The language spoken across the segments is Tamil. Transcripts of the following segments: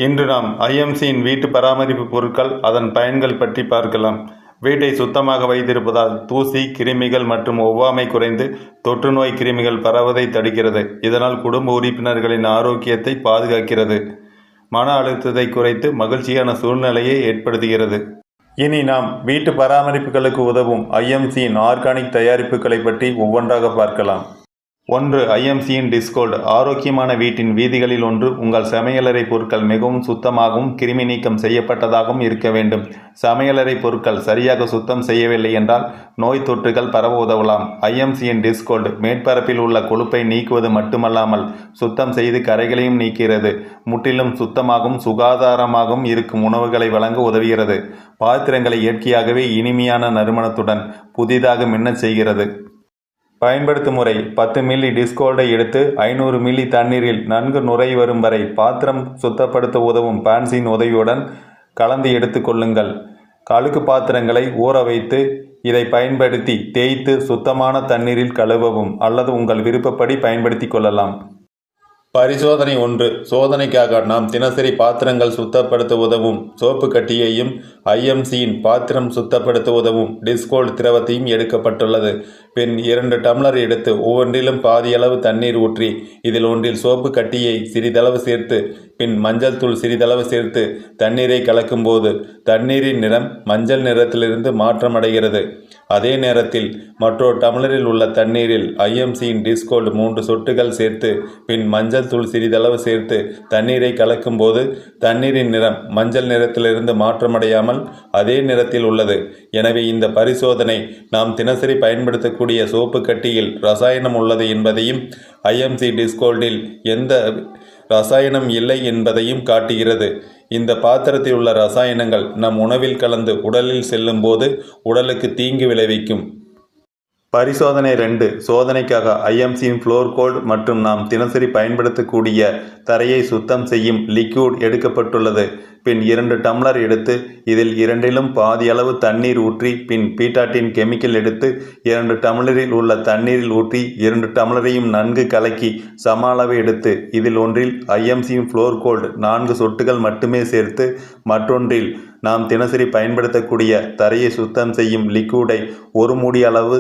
இன்று நாம் ஐஎம்சியின் வீட்டு பராமரிப்பு பொருட்கள் அதன் பயன்கள் பற்றி பார்க்கலாம். வீட்டை சுத்தமாக வைத்திருப்பதால் தூசி, கிருமிகள் மற்றும் ஒவ்வாமை குறைந்து தொற்றுநோய் கிருமிகள் பரவதை தடுக்கிறது. இதனால் குடும்ப உறுப்பினர்களின் ஆரோக்கியத்தை பாதுகாக்கிறது. மன அழுத்தத்தை குறைத்து மகிழ்ச்சியான சூழ்நிலையை ஏற்படுத்துகிறது. இனி நாம் வீட்டு பராமரிப்புகளுக்கு உதவும் ஐஎம்சியின் ஆர்கானிக் தயாரிப்புகளை பற்றி ஒவ்வொன்றாக பார்க்கலாம். 1. ஐஎம்சியின் டிஸ்கோல்டு. ஆரோக்கியமான வீட்டின் வீதிகளில் ஒன்று. உங்கள் சமையலறை பொருட்கள் மிகவும் சுத்தமாகவும் கிருமி நீக்கம் செய்யப்பட்டதாகவும் இருக்க வேண்டும். சமையலறை பொருட்கள் சரியாக சுத்தம் செய்யவில்லை என்றால் நோய் தொற்றுகள் பரவ உதவலாம். ஐஎம்சியின் டிஸ்கோல்டு மேற்பரப்பில் உள்ள கொழுப்பை நீக்குவது மட்டுமல்லாமல் சுத்தம் செய்து கரைகளையும் நீக்கிறது. முற்றிலும் சுத்தமாகவும் சுகாதாரமாகவும் இருக்கும் உணவுகளை வழங்க உதவுகிறது. பாத்திரங்களை இயற்கையாகவே இனிமையான நறுமணத்துடன் புதிதாக மின்னச் செய்கிறது. பயன்படுத்தும் முறை: 10 மில்லி டிஸ்கோல்டை எடுத்து 500 மில்லி தண்ணீரில் நன்கு நுரை வரும் வரை பாத்திரம் சுத்தப்படுத்த உதவும் பான்ஸின் உதவியுடன் கலந்து எடுத்துக் கொள்ளுங்கள். அழுக்கு பாத்திரங்களை ஊற வைத்து இதை பயன்படுத்தி தேய்த்து சுத்தமான தண்ணீரில் கழுவவும் அல்லது உங்கள் விருப்பப்படி பயன்படுத்தி கொள்ளலாம். பரிசோதனை 1. சோதனைக்காக நாம் தினசரி பாத்திரங்கள் சுத்தப்படுத்த உதவும் சோப்பு கட்டியையும் ஐஎம்சியின் பாத்திரம் சுத்தப்படுத்த உதவும் டிஸ்கோல்டு திரவத்தையும் எடுக்கப்பட்டுள்ளது. பின் 2 டம்ளர் எடுத்து ஒவ்வொன்றிலும் பாதியளவு தண்ணீர் ஊற்றி இதில் ஒன்றில் சோப்பு கட்டியை சிறிதளவு சேர்த்து பின் மஞ்சள் தூள் சிறிதளவு சேர்த்து தண்ணீரை கலக்கும் போது தண்ணீரின் நிறம் மஞ்சள் நிறத்திலிருந்து மாற்றமடைகிறது. அதே நேரத்தில் மற்றொரு டம்ளரில் உள்ள தண்ணீரில் ஐஎம்சியின் டிஸ்கோல்டு 3 சொட்டுகள் சேர்த்து பின் மஞ்சள் தூள் சிறிதளவு சேர்த்து தண்ணீரை கலக்கும் போது தண்ணீரின் நிறம் மஞ்சள் நிறத்திலிருந்து மாற்றமடையாமல் அதே நிறத்தில் உள்ளது. எனவே இந்த பரிசோதனை நாம் தினசரி பயன்படுத்தக்கூடிய சோப்பு கட்டியில் ரசாயனம் உள்ளது என்பதையும் ஐஎம்சி டிஸ்கோல்டில் எந்த ரசாயனம் இல்லை என்பதையும் காட்டுகிறது. இந்த பாத்திரத்தில் உள்ள ரசாயனங்கள் நம் உணவில் கலந்து உடலில் செல்லும் போது உடலுக்கு தீங்கு விளைவிக்கும். பரிசோதனை 2. சோதனைக்காக ஐஎம்சியின் ஃப்ளோர் கோல்டு மற்றும் நாம் தினசரி பயன்படுத்தக்கூடிய தரையை சுத்தம் செய்யும் லிக்யூட் எடுக்கப்பட்டுள்ளது. பின் 2 டம்ளர் எடுத்து இதில் 2லும் பாதி அளவு தண்ணீர் ஊற்றி பின் பீட்டாட்டின் கெமிக்கல் எடுத்து 2 டம்ளரில் உள்ள தண்ணீரில் ஊற்றி 2 டம்ளரையும் நன்கு கலக்கி சம அளவு எடுத்து இதில் ஒன்றில் ஐஎம்சியின் ஃப்ளோர் கோல்டு 4 சொட்டுகள் மட்டுமே சேர்த்து மற்றொன்றில் நாம் தினசரி பயன்படுத்தக்கூடிய தரையை சுத்தம் செய்யும் லிக்யூடை 1 மூடி அளவு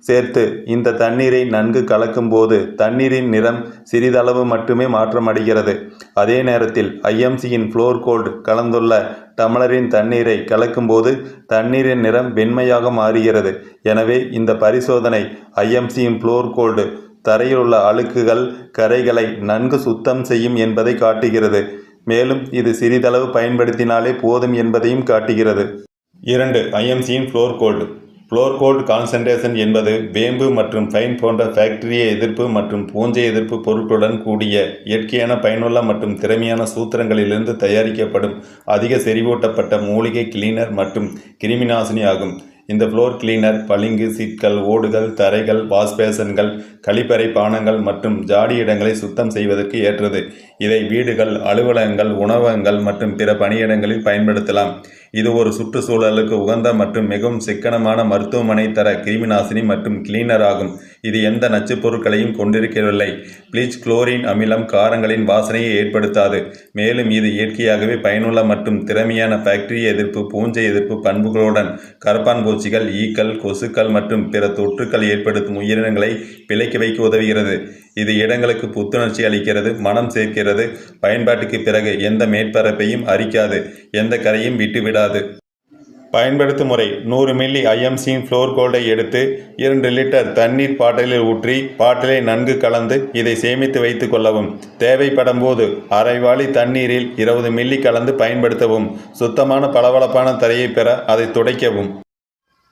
சேர்த்து இந்த தண்ணீரை நன்கு கலக்கும் போது தண்ணீரின் நிறம் சிறிதளவு மட்டுமே மாற்றமடைகிறது. அதே நேரத்தில் ஐஎம்சியின் ஃப்ளோர் கோல்டு கலந்துள்ள டம்ளரின் தண்ணீரை கலக்கும் போது தண்ணீரின் நிறம் வெண்மையாக மாறுகிறது. எனவே இந்த பரிசோதனை ஐஎம்சியின் ஃப்ளோர் கோல்டு தரையில் உள்ள அழுக்குகள் கரைகளை நன்கு சுத்தம் செய்யும் என்பதை காட்டுகிறது. மேலும் இது சிறிதளவு பயன்படுத்தினாலே போதும் என்பதையும் காட்டுகிறது. 2. ஐஎம்சியின் floor gold. Floor gold concentration என்பது வேம்பு மற்றும் பைன் போன்ற பாக்டீரியா எதிர்ப்பு மற்றும் பூஞ்சை எதிர்ப்பு பொருட்களுடன் கூடிய இயற்கையான பயனுள்ள மற்றும் திறமையான சூத்திரங்களிலிருந்து தயாரிக்கப்படும் அதிக செறிவூட்டப்பட்ட மூலிகை கிளீனர் மற்றும் கிருமிநாசினி ஆகும். இந்த ஃப்ளோர் கிளீனர் பளிங்கு, சிட்கள், ஓடுகள், தரைகள், வாஷ்பேசன்கள், கழிப்பறை பானங்கள் மற்றும் ஜாடி இடங்களை சுத்தம் செய்வதற்கு ஏற்றது. இதை வீடுகள், அலுவலகங்கள், உணவகங்கள் மற்றும் பிற பணியிடங்களில் பயன்படுத்தலாம். இது ஒரு சுற்றுச்சூழலுக்கு உகந்த மற்றும் மிகவும் சிக்கனமான மருத்துவமனை தர கிருமிநாசினி மற்றும் கிளீனர் ஆகும். இது எந்த நச்சுப் பொருட்களையும் கொண்டிருக்கவில்லை. ப்ளீச், குளோரின் அமிலம் காரங்களின் வாசனையை ஏற்படுத்தாது. மேலும் இது இயற்கையாகவே பயனுள்ள மற்றும் திறமையான பாக்டீரியா எதிர்ப்பு, பூஞ்சை எதிர்ப்பு பண்புகளுடன் கரப்பான் பூச்சிகள், ஈக்கள், கொசுக்கள் மற்றும் பிற தொற்றுக்கள் ஏற்படுத்தும் உயிரினங்களை பிழைக்க வைக்க உதவுகிறது. இது இடங்களுக்கு புத்துணர்ச்சி அளிக்கிறது, மனம் சேர்க்கிறது. பயன்பாட்டுக்கு பிறகு எந்த மேற்பரப்பையும் அரிக்காது, எந்த கரையும் விட்டுவிடாது. பயன்படுத்தும் முறை: 100 மில்லி ஐஎம்சியின் ஃப்ளோர் கோல்டை எடுத்து 2 லிட்டர் தண்ணீர் பாட்டிலில் ஊற்றி பாட்டிலை நன்கு கலந்து இதை சேமித்து வைத்துக் கொள்ளவும். தேவைப்படும் போது அரை வாளி தண்ணீரில் 20 மில்லி கலந்து பயன்படுத்தவும். சுத்தமான பளபளப்பான தரையை பெற அதை துடைக்கவும்.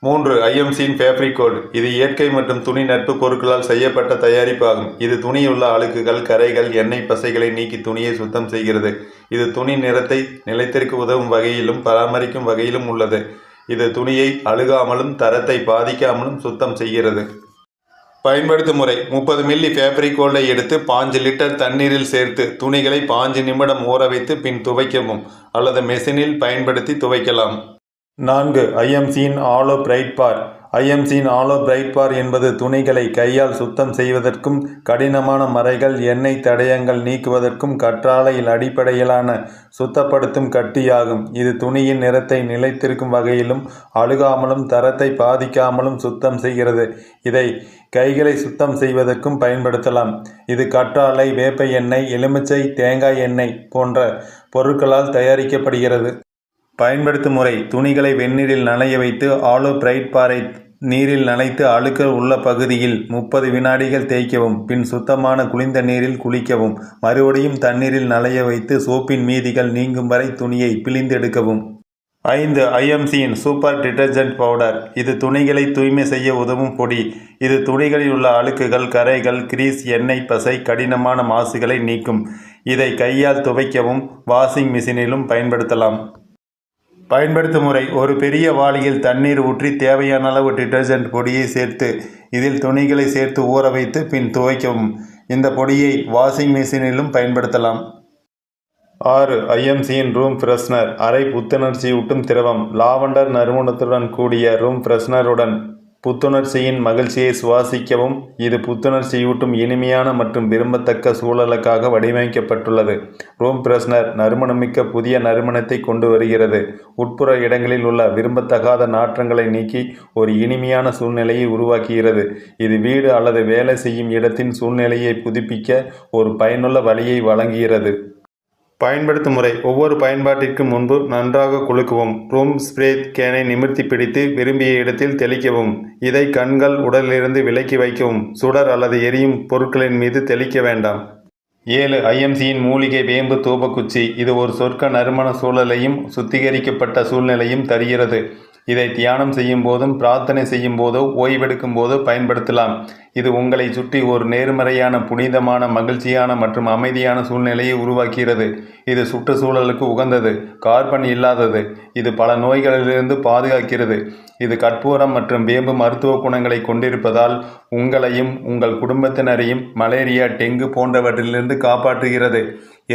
3. ஐஎம்சியின் ஃபேப்ரிக் கோல்டு. இது இயற்கை மற்றும் துணி நட்பு பொருட்களால் செய்யப்பட்ட தயாரிப்பு ஆகும். இது துணியுள்ள அழுக்குகள், கரைகள், எண்ணெய் பசைகளை நீக்கி துணியை சுத்தம் செய்கிறது. இது துணி நிறத்தை நிலைத்திருக்க உதவும் வகையிலும் பராமரிக்கும் வகையிலும் உள்ளது. இது துணியை அழுகாமலும் தரத்தை பாதிக்காமலும் சுத்தம் செய்கிறது. பயன்படுத்தும் முறை: 30 மில்லி ஃபேப்ரிக் கோல்டை எடுத்து 5 லிட்டர் தண்ணீரில் சேர்த்து துணிகளை 5 நிமிடம் ஊற வைத்து பின் துவைக்கவும் அல்லது மெஷினில் பயன்படுத்தி துவைக்கலாம். 4. ஐஎம்சியின் ஆலோ பிரைட் பார். ஐஎம்சியின் ஆலோ பிரைட் பார் என்பது துணிகளை கையால் சுத்தம் செய்வதற்கும் கடினமான மரைகள் எண்ணெய் தடயங்கள் நீக்குவதற்கும் கற்றாழையில் அடிப்படையிலான சுத்தப்படுத்தும் கட்டியாகும். இது துணியின் நிறத்தை நிலைத்திருக்கும் வகையிலும் அழுகாமலும் தரத்தை பாதிக்காமலும் சுத்தம் செய்கிறது. இதை கைகளை சுத்தம் செய்வதற்கும் பயன்படுத்தலாம். இது கற்றாழை, வேப்ப எண்ணெய், எலுமிச்சை, தேங்காய் எண்ணெய் போன்ற பொருட்களால் தயாரிக்கப்படுகிறது. பயன்படுத்தும் முறை: துணிகளை வெந்நீரில் நனைய வைத்து ஆலோ பிரைட் பாரை நீரில் நனைத்து அழுக்கு உள்ள பகுதியில் 30 வினாடிகள் தேய்க்கவும். பின் சுத்தமான குளிர்ந்த நீரில் குளிக்கவும். மறுபடியும் தண்ணீரில் நனைய வைத்து சோப்பின் மீதிகள் நீங்கும் வரை துணியை பிழிந்தெடுக்கவும். 5. ஐஎம்சியின் சூப்பர் டிடர்ஜென்ட் பவுடர். இது துணிகளை தூய்மை செய்ய உதவும் பொடி. இது துணிகளில் உள்ள அழுக்குகள், கரைகள், கிரீஸ், எண்ணெய் பசை, கடினமான மாசுகளை நீக்கும். இதை கையால் துவைக்கவும் வாஷிங் மிஷினிலும் பயன்படுத்தலாம். பயன்படுத்தும் முறை: ஒரு பெரிய வாளியில் தண்ணீர் ஊற்றி தேவையான அளவு டிடர்ஜென்ட் பொடியை சேர்த்து இதில் துணிகளை சேர்த்து ஊற வைத்து பின் துவைக்கவும். இந்த பொடியை வாஷிங் மிஷினிலும் பயன்படுத்தலாம். 6. ஐஎம்சியின் ரூம் ஃப்ரெஷ்னர். அறை புத்துணர்ச்சியூட்டும் திரவம். லாவெண்டர் நறுமணத்துடன் கூடிய ரூம் ஃப்ரெஷ்னருடன் புத்துணர்ச்சியின் மகிழ்ச்சியை சுவாசிக்கவும். இது புத்துணர்ச்சியூட்டும் இனிமையான மற்றும் விரும்பத்தக்க சூழலுக்காக வடிவமைக்கப்பட்டுள்ளது. ரூம் ஃப்ரெஷ்னர் நறுமணமிக்க புதிய நறுமணத்தை கொண்டு வருகிறது. உட்புற இடங்களில் உள்ள விரும்பத்தகாத நாற்றங்களை நீக்கி ஒரு இனிமையான சூழ்நிலையை உருவாக்குகிறது. இது வீடு அல்லது வேலை செய்யும் இடத்தின் சூழ்நிலையை புதுப்பிக்க ஒரு பயனுள்ள வழியை வழங்குகிறது. பயன்படுத்தும் முறை: ஒவ்வொரு பயன்பாட்டிற்கும் முன்பு நன்றாக குலுக்கவும். ரூம் ஸ்ப்ரே கேனை நிமிர்த்தி பிடித்து விரும்பிய இடத்தில் தெளிக்கவும். இதை கண்கள், உடலிலிருந்து விலக்கி வைக்கவும். சுடர் அல்லது எரியும் பொருட்களின் மீது தெளிக்க வேண்டாம். 7. ஐஎம்சியின் மூலிகை வேம்பு தூபக்குச்சி. இது ஒரு சொர்க்க நறுமண சூழலையும் சுத்திகரிக்கப்பட்ட சூழ்நிலையும் தருகிறது. இதை தியானம் செய்யும் போதும் பிரார்த்தனை செய்யும் போதோ ஓய்வெடுக்கும் போதோ பயன்படுத்தலாம். இது உங்களை சுற்றி ஒரு நேர்மறையான, புனிதமான, மகிழ்ச்சியான மற்றும் அமைதியான சூழ்நிலையை உருவாக்குகிறது. இது சுற்றுச்சூழலுக்கு உகந்தது, கார்பன் இல்லாதது. இது பல நோய்களிலிருந்து பாதுகாக்கிறது. இது கற்பூரம் மற்றும் வேம்பு மருத்துவ குணங்களை கொண்டிருப்பதால் உங்களையும் உங்கள் குடும்பத்தினரையும் மலேரியா, டெங்கு போன்றவற்றிலிருந்து காப்பாற்றுகிறது.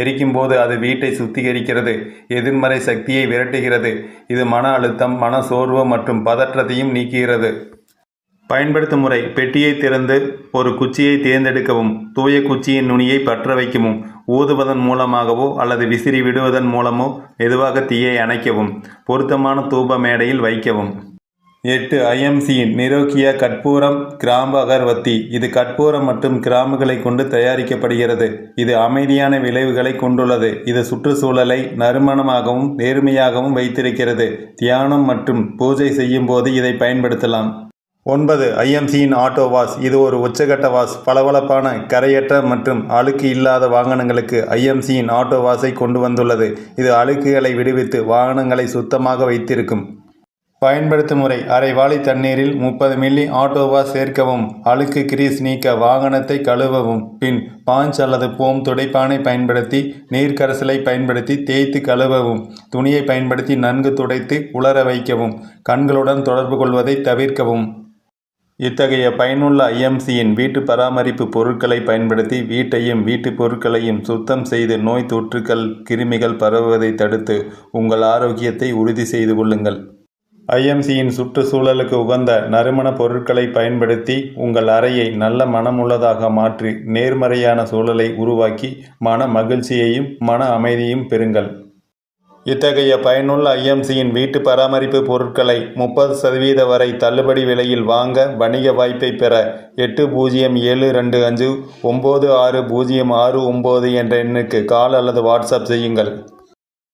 எரிக்கும் போது அது வீட்டை சுத்திகரிக்கிறது, எதிர்மறை சக்தியை விரட்டுகிறது. இது மன அழுத்தம், மன சோர்வு மற்றும் பதற்றத்தையும் நீக்குகிறது. பயன்படுத்தும் முறை: பெட்டியை திறந்து ஒரு குச்சியை தேர்ந்தெடுக்கவும். தூய குச்சியின் நுனியை பற்ற வைக்கவும். ஊதுவதன் மூலமாகவோ அல்லது விசிறி விடுவதன் மூலமோ மெதுவாக தீயை அணைக்கவும். பொருத்தமான தூப மேடையில் வைக்கவும். 8. ஐஎம்சியின் நிரோக்கியா கற்பூரம் கிராம்பு அகர்வத்தி. இது கற்பூரம் மற்றும் கிராம்புகளை கொண்டு தயாரிக்கப்படுகிறது. இது அமைதியான விளைவுகளை கொண்டுள்ளது. இது சுற்றுச்சூழலை நறுமணமாகவும் நேர்மையாகவும் வைத்திருக்கிறது. தியானம் மற்றும் பூஜை செய்யும் போது இதை பயன்படுத்தலாம். 9. ஐஎம்சியின் ஆட்டோ வாஷ். இது ஒரு உச்சகட்ட வாஷ். பளபளப்பான, கரையற்ற மற்றும் அழுக்கு இல்லாத வாகனங்களுக்கு ஐஎம்சியின் ஆட்டோ வாஷை கொண்டு வந்துள்ளது. இது அழுக்குகளை விடுவித்து வாகனங்களை சுத்தமாக வைத்திருக்கும். பயன்படுத்தும் முறை: அரை வாளி தண்ணீரில் 30 மில்லி ஆட்டோ வாஷ் சேர்க்கவும். அழுக்கு கிரீஸ் நீக்க வாகனத்தை கழுவவும். பின் பாஞ்ச் அல்லது போம் துடைப்பானை பயன்படுத்தி நீர்க்கரைசலை பயன்படுத்தி தேய்த்து கழுவவும். துணியை பயன்படுத்தி நன்கு துடைத்து உலர வைக்கவும். கண்களுடன் தொடர்பு கொள்வதை தவிர்க்கவும். இத்தகைய பயனுள்ள ஐஎம்சியின் வீட்டு பராமரிப்பு பொருட்களை பயன்படுத்தி வீட்டையும் வீட்டு பொருட்களையும் சுத்தம் செய்து நோய் தொற்றுக்கள், கிருமிகள் பரவுவதை தடுத்து உங்கள் ஆரோக்கியத்தை உறுதி செய்து கொள்ளுங்கள். ஐஎம்சியின் சுற்றுச்சூழலுக்கு உகந்த நறுமண பொருட்களை பயன்படுத்தி உங்கள் அறையை நல்ல மனமுள்ளதாக மாற்றி நேர்மறையான சூழலை உருவாக்கி மன மகிழ்ச்சியையும் மன அமைதியையும் பெறுங்கள். இத்தகைய பயனுள்ள ஐஎம்சியின் வீட்டு பராமரிப்பு பொருட்களை 30% வரை தள்ளுபடி விலையில் வாங்க வணிக வாய்ப்பை பெற 8072599669 என்ற எண்ணுக்கு கால் அல்லது வாட்ஸ்அப் செய்யுங்கள்.